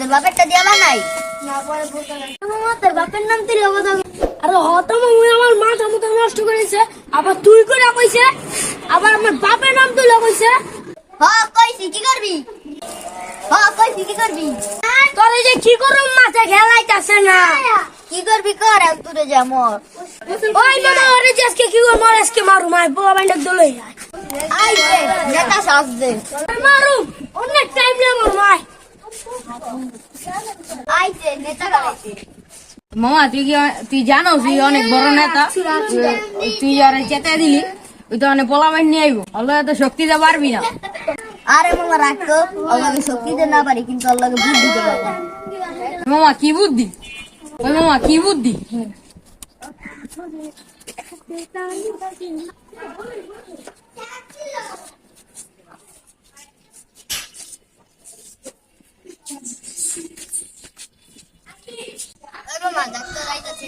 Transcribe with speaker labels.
Speaker 1: তোর বাপেরটা দিয়া বানাই না পরে বলতে মামা তোর বাপের নাম তুই লবো
Speaker 2: আরে হতাম আমার মাথা মুথা নষ্ট করেছে আবার তুই করে কইছে আবার আমার বাপের নাম তুই কইছে
Speaker 1: হ্যাঁ কইছি কি করবি হ্যাঁ কইছি কি করবি
Speaker 2: তোর এই যে কি করুম মাথা খেলাইতাছে না
Speaker 1: কি করবি কর আমি তুই যা মর
Speaker 2: ওই মামা ওরে যে আজকে কি করব আজকে মারু মাই পোলা বাইন্ডা দলই
Speaker 1: আইছে নেতা সাজ দে
Speaker 2: মারু অনেক টাইম লাগবে মাই
Speaker 1: আইছে নেতা গাইছে
Speaker 3: মামা তুই জানো তুই অনেক বড় নেতা তুই আরে চেতে দিলি ওই তো অনেক পোলা বাইন নিয়ে আইবো আল্লাহ তো শক্তি দিতে পারবি না
Speaker 1: আরে মামা রাখতো আল্লাহকে শক্তি দিতে না পারি কিন্তু আল্লাহকে বুদ্ধি দিতে পারি
Speaker 3: মামা কি বুদ্ধি ওই মামা কি বুদ্ধি
Speaker 1: মামা ডাক্তার আইতাছে